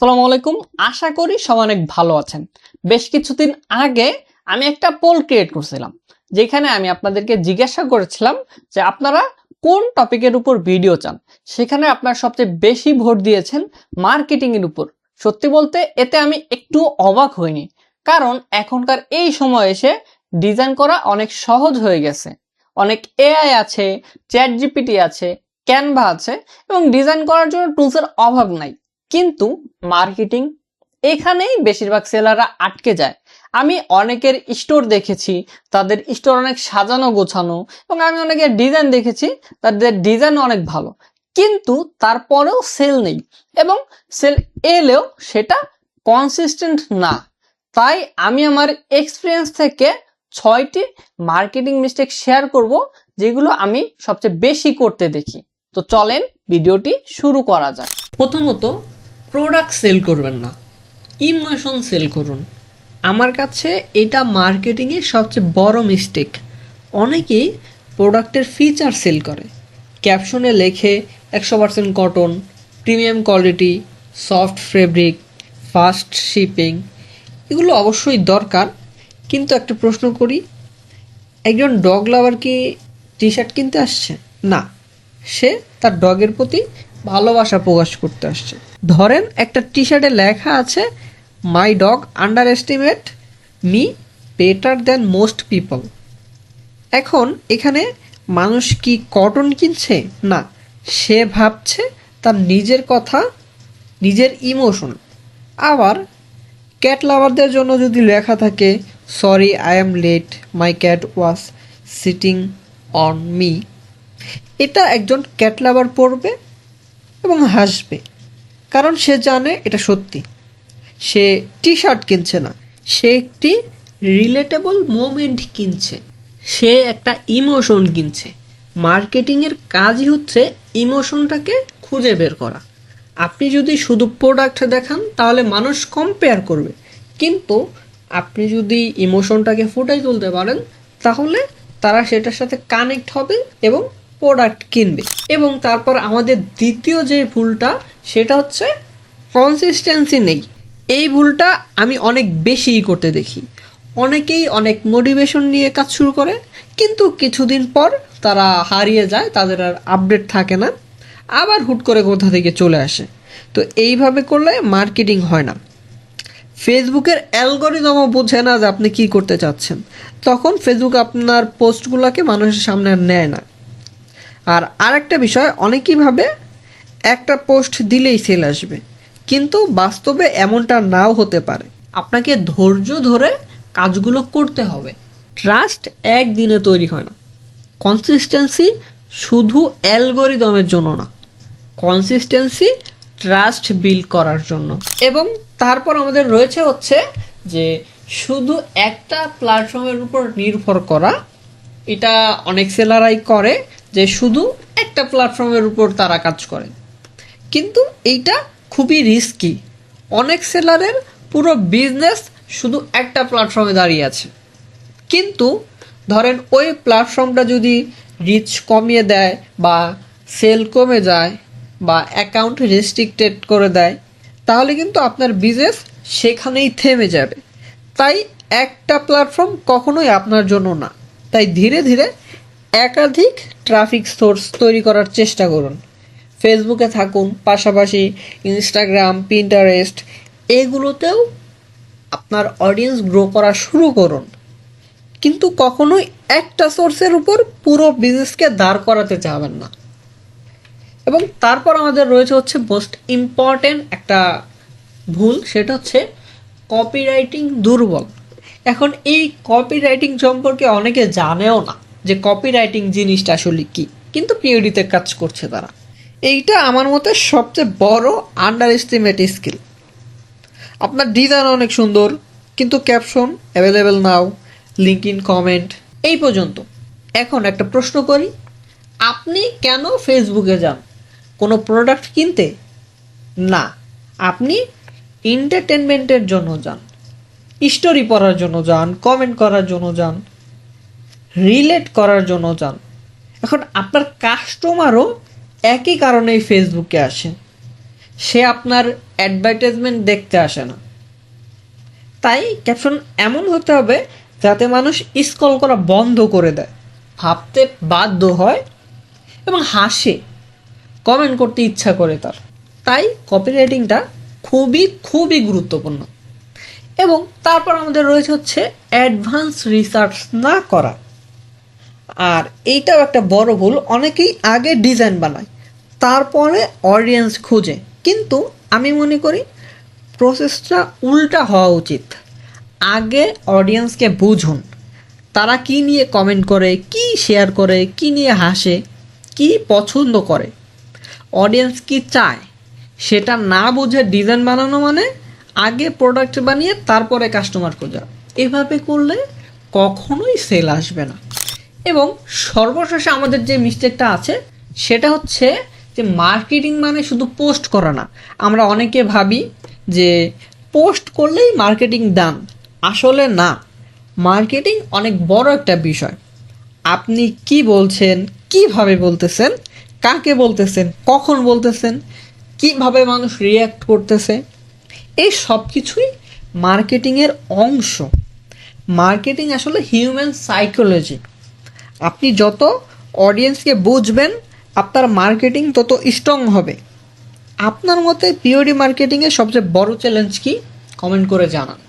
আসসালামু আলাইকুম। আশা করি সবাই অনেক ভালো আছেন। বেশ কিছুদিন আগে আমি একটা পোল ক্রিয়েট করছিলাম, যেখানে আমি আপনাদেরকে জিজ্ঞাসা করেছিলাম যে আপনারা কোন টপিকের উপর ভিডিও চান। সেখানে আপনারা সবচেয়ে বেশি ভোট দিয়েছেন মার্কেটিং এর উপর। সত্যি বলতে এতে আমি একটু অবাক হইনি, কারণ এখনকার এই সময় এসে ডিজাইন করা অনেক সহজ হয়ে গেছে। অনেক এআই আছে, চ্যাট জিপিটি আছে, ক্যানভা আছে এবং ডিজাইন করার জন্য টুলসের অভাব নাই। কিন্তু মার্কেটিং, এখানেই বেশিরভাগ সেলাররা আটকে যায়। আমি অনেকের স্টোর দেখেছি, তাদের স্টোর অনেক সাজানো গোছানো, এবং আমি অনেকের ডিজাইন দেখেছি, তাদের ডিজাইন অনেক ভালো, কিন্তু তারপরেও সেল নেই, এবং সেল এলেও সেটা কনসিস্টেন্ট না। তাই আমি আমার এক্সপিরিয়েন্স থেকে 6টি মার্কেটিং মিস্টেক শেয়ার করব, যেগুলো আমি সবচেয়ে বেশি করতে দেখি। তো চলেন ভিডিওটি শুরু করা যাক। প্রথমত, প্রোডাক্ট সেল করবেন না, ইমোশন সেল করুন। আমার কাছে এটা মার্কেটিংয়ের সবচেয়ে বড় মিস্টেক। অনেকেই প্রোডাক্টের ফিচার সেল করে, ক্যাপশনে লেখে 100% cotton, premium quality, soft fabric, fast shipping. এগুলো অবশ্যই দরকার, কিন্তু একটা প্রশ্ন করি, একজন ডগ লাভার কি টি শার্ট কিনতে আসছে? না, সে তার ডগের প্রতি ভালোবাসা প্রকাশ করতে আসছে। ধরেন একটা টি শার্টে লেখা আছে মাই dog under estimate me better than most people. এখন এখানে মানুষ কি কটন কিনছে? না, সে ভাবছে তার নিজের কথা, নিজের ইমোশন। আবার ক্যাট লাভারদের জন্য যদি লেখা থাকে sorry I am late, my cat was sitting on me, এটা একজন ক্যাট লাভার পড়বে এবং হাসবে, কারণ সে জানে এটা সত্যি। সে টি শার্ট কিনছে না, সে একটি রিলেটেবল মোমেন্ট কিনছে, সে একটা ইমোশন কিনছে। মার্কেটিংয়ের কাজই হচ্ছে ইমোশনটাকে খুঁজে বের করা। আপনি যদি শুধু প্রোডাক্ট দেখান তাহলে মানুষ কম্পেয়ার করবে, কিন্তু আপনি যদি ইমোশনটাকে ফুটাই তুলতে পারেন তাহলে তারা সেটার সাথে কানেক্ট হবে এবং প্রোডাক্ট কিনবে। এবং তারপর আমাদের দ্বিতীয় যে ভুলটা, সেটা হচ্ছে কনসিস্টেন্সি নেই। এই ভুলটা আমি অনেক বেশিই করতে দেখি। অনেকেই অনেক মোটিভেশন নিয়ে কাজ শুরু করে, কিন্তু কিছুদিন পর তারা হারিয়ে যায়, তাদের আর আপডেট থাকে না, আবার হুট করে কোথা থেকে চলে আসে। তো এইভাবে করলে মার্কেটিং হয় না। ফেসবুকের অ্যালগরিদমও বোঝে না যে আপনি কী করতে চাচ্ছেন, তখন ফেসবুক আপনার পোস্টগুলোকে মানুষের সামনে আর নেয় না। আর আরেকটা বিষয়, অনেকেই ভাবে একটা পোস্ট দিলেই সেল আসবে, কিন্তু বাস্তবে এমনটা নাও হতে পারে। আপনাকে ধৈর্য ধরে কাজগুলো করতে হবে। ট্রাস্ট একদিনে তৈরি হয় না। কনসিস্টেন্সি শুধু অ্যালগরিদমের জন্য না, কনসিস্টেন্সি ট্রাস্ট বিল্ড করার জন্য। এবং তারপর আমাদের রয়েছে হচ্ছে যে শুধু একটা প্ল্যাটফর্মের উপর নির্ভর করা। এটা অনেক সেলারাই করে, যে শুধু একটা প্ল্যাটফর্মের উপর তারা কাজ করে, কিন্তু এইটা খুবই রিস্কি। অনেক সেলারের পুরো বিজনেস শুধু একটা প্ল্যাটফর্মে দাঁড়িয়ে আছে, কিন্তু ধরেন ওই প্ল্যাটফর্মটা যদি রিচ কমিয়ে দেয় বা সেল কমে যায় বা অ্যাকাউন্ট রেস্ট্রিক্টেড করে দেয়, তাহলে কিন্তু আপনার বিজনেস সেখানেই থেমে যাবে। তাই একটা প্ল্যাটফর্ম কখনোই আপনার জন্য না। তাই ধীরে ধীরে একাধিক ট্রাফিক সোর্স তৈরি করার চেষ্টা করুন। ফেসবুকে থাকুন, পাশাপাশি ইনস্টাগ্রাম, পিন্টারেস্ট, এগুলোতেও আপনার অডিয়েন্স গ্রো করা শুরু করুন, কিন্তু কখনোই একটা সোর্সের উপর পুরো বিজনেসকে দাঁড় করাতে চাবেন না। এবং তারপর আমাদের রয়েছে হচ্ছে মোস্ট ইম্পর্টেন্ট একটা ভুল, সেটা হচ্ছে কপিরাইটিং দুর্বল। এখন এই কপিরাইটিং সম্পর্কে অনেকে জানেও না যে কপিরাইটিং জিনিসটা আসলে কী, কিন্তু পিওডিতে কাজ করছে তারা। এইটা আমার মতে সবচেয়ে বড় আন্ডার এস্টিমেট স্কিল। আপনার ডিজাইন অনেক সুন্দর, কিন্তু caption available now, link in comment, এই পর্যন্ত। এখন একটা প্রশ্ন করি, আপনি কেন ফেসবুকে যান? কোনো প্রোডাক্ট কিনতে? না, আপনি এন্টারটেনমেন্টের জন্য যান, স্টোরি পড়ার জন্য যান, কমেন্ট করার জন্য যান, রিলেট করার জন্য যান। এখন আপনার কাস্টমারও একই কারণেই ফেসবুকে আসে। সে আপনার অ্যাডভার্টাইজমেন্ট দেখতে আসে না। তাই ক্যাপশন এমন হতে হবে যাতে মানুষ স্ক্রল করা বন্ধ করে দেয়, ভাবতে বাধ্য হয় এবং হাসে, কমেন্ট করতে ইচ্ছা করে তার। তাই কপিরাইটিংটা খুবই গুরুত্বপূর্ণ। এবং তারপর আমাদের রয়েছে হচ্ছে অ্যাডভান্স রিসার্চ না করা। আর এইটাও একটা বড় ভুল, অনেকেই আগে ডিজাইন বানায় তারপরে অডিয়েন্স খুঁজে, কিন্তু আমি মনে করি প্রসেসটা উল্টা হওয়া উচিত। আগে অডিয়েন্সকে বুঝুন, তারা কি নিয়ে কমেন্ট করে, কি শেয়ার করে, কি নিয়ে হাসে, কি পছন্দ করে, অডিয়েন্স কি চায়, সেটা না বুঝে ডিজাইন বানানো মানে আগে প্রোডাক্ট বানিয়ে তারপরে কাস্টমার খোঁজা। এভাবে করলে কখনোই সেল আসবে না। এবং সর্বশেষে আমাদের যে মিস্টেকটা আছে সেটা হচ্ছে যে মার্কেটিং মানে শুধু পোস্ট করা না। আমরা অনেকে ভাবি যে পোস্ট করলেই মার্কেটিং ডান, আসলে না। মার্কেটিং অনেক বড় একটা বিষয়। আপনি কি বলছেন, কিভাবে বলতেছেন, কাকে বলতেছেন, কখন বলতেছেন, কিভাবে মানুষ রিয়্যাক্ট করতেছে, এই সব কিছুই মার্কেটিংয়ের অংশ। মার্কেটিং আসলে হিউম্যান সাইকোলজি। আপনি যত অডিয়েন্সকে বুঝবেন আপনার মার্কেটিং তত স্ট্রং হবে। আপনার মতে পিওডি মার্কেটিংয়ের সবচেয়ে বড় চ্যালেঞ্জ কি? কমেন্ট করে জানান।